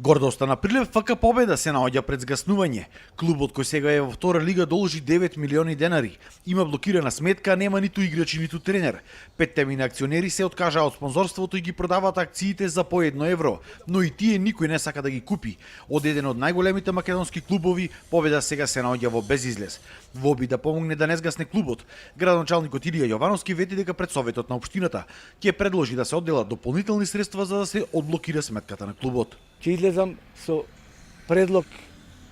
Гордоста на Прилеп ФК Победа се наоѓа пред згаснување. Клубот кој сега е во втора лига должи 9 милиони денари. Има блокирана сметка, нема ниту играчи, ниту тренер. 5 темини акционери се откажаа од спонзорството и ги продаваат акциите за по 1 евро, но и тие никој не сака да ги купи. Од еден од најголемите македонски клубови, Победа сега се наоѓа во безизлез. Во обид да помогне да не згасне клубот, градоначалникот Илија Јовановски вети дека пред советот на општината ќе предложи да се одделат дополнителни средства за да се одблокира сметката на клубот. Ќе излезам со предлог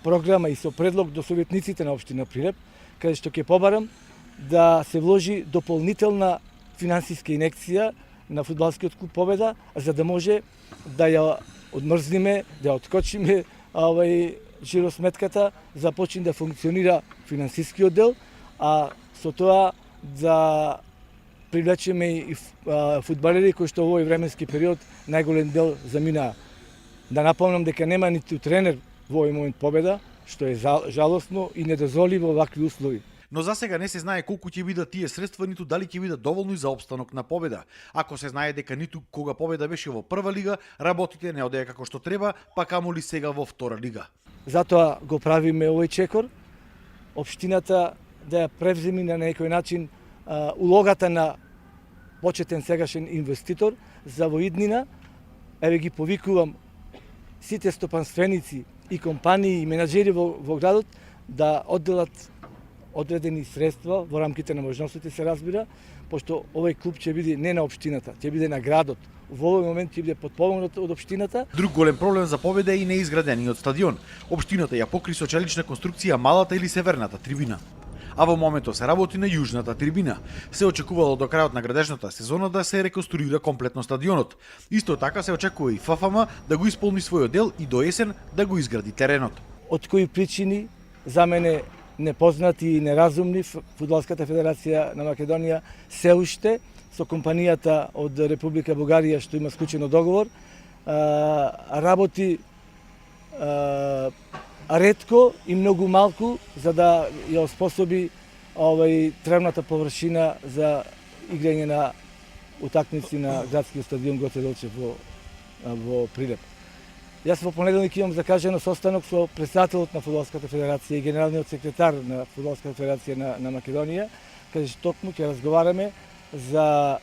програма и со предлог до советниците на општина Прилеп, каде што ќе побарам да се вложи дополнителна финансиска инекција на фудбалскиот клуб Победа, за да може да ја одмрзниме, да ја откочиме жиросметката, започне да функционира финансискиот дел, а со тоа да привлечеме и фудбалери кои што во овој временски период најголем дел заминаа. Да напомнам дека нема ниту тренер во овој момент Победа, што е жалосно и недозволиво вакви услови. Но за сега не се знае колку ќе бидат тие средства, ниту дали ќе бидат доволни за опстанок на Победа. Ако се знае дека ниту кога Победа беше во прва лига, работите не одеа како што треба, па камоли сега во втора лига. Затоа го правиме овој чекор, општината да ја превземи на некој начин улогата на почетен сегашен инвеститор за во иднина. Еве ги повикувам сите стопанственици и компании и менаџери во градот да одделат одредени средства во рамките на можностите, се разбира, пошто овој клуб ќе биде не на општината, ќе биде на градот. Во овој момент ќе биде подпомогнат од општината. Друг голем проблем за Победа е и неизградениот стадион. Општината ја покри со челична конструкција малата или северната трибина. А во моментот се работи на јужната трибина. Се очекувало до крајот на градежната сезона да се реконструира комплетно стадионот. Исто така се очекува и ФФМ да го исполни својот дел и до есен да го изгради теренот. Од кои причини за мене непознати и неразумни, Фудбалската федерација на Македонија се уште со компанијата од Република Бугарија што има склучено договор работи ретко и многу малку за да ја оспособи тревната површина за играње на утакмици на градскиот стадион Гоце Делчев во Прилеп. Јас во понеделник имам закажено состанок со претседателот на Фудбалската федерација и генералниот секретар на Фудбалската федерација на Македонија, каде што токму ќе разговараме за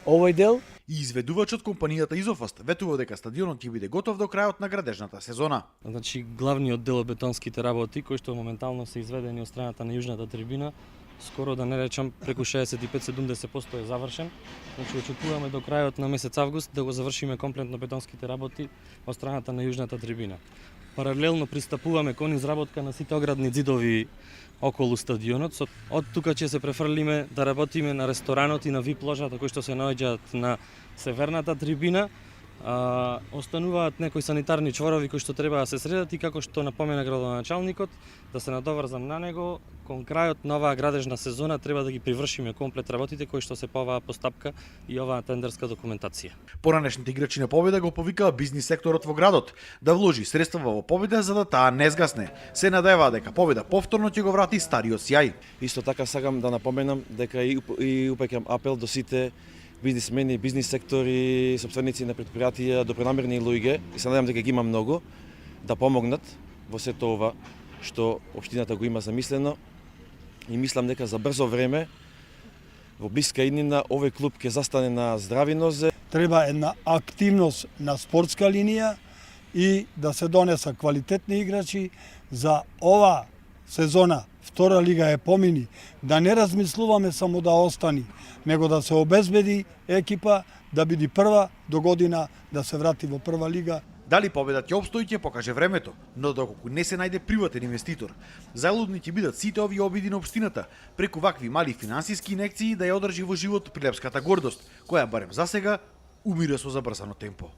овој дел. И изведувачот компанијата Изофаст ветува дека стадионот ќе биде готов до крајот на градежната сезона. Значи главниот дел од бетонските работи кои што моментално се изведени од страната на јужната трибина, скоро да не речам преку 65-70% е завршен. Значи очекуваме до крајот на месец август да го завршиме комплетно бетонските работи од страната на јужната трибина. Паралелно пристапуваме кон изработка на сите оградни ѕидови околу стадионот. Од тука ќе се префрлиме да работиме на ресторанот и на VIP ложата кои што се наоѓаат на северната трибина. Остануваат некои санитарни чворови кои што треба да се средат и како што напомена градоначалникот, да се надоврзам на него, кон крајот на оваа градежна сезона треба да ги привршиме комплет работите кои што се по оваа постапка и оваа тендерска документација. Поранешните играчи на Победа го повикаа бизнис секторот во градот да вложи средства во Победа за да таа не згасне. Се надеваа дека Победа повторно ќе го врати стариот сјај. Исто така сакам да напоменам дека и упеќам апел до сите бизнисмени, бизнис сектори, сопственици на претпријатија, добронамерни луѓе, и се надевам дека ги има многу, да помогнат во сето ова што општината го има замислено, и мислам дека за брзо време, во блиска иднина, овој клуб ќе застане на здрави нозе. Треба една активност на спортска линија и да се донеса квалитетни играчи за ова сезона. Втора лига е помини, да не размислуваме само да остани, него да се обезбеди екипа да биде прва до година да се врати во прва лига. Дали Победа ќе обстои ќе покаже времето, но доколку не се најде приватен инвеститор, залудни ќе бидат сите овие обиди на општината преку вакви мали финансиски инекции да ја одржи во живот прилепската гордост, која барем за сега умира со забрзано темпо.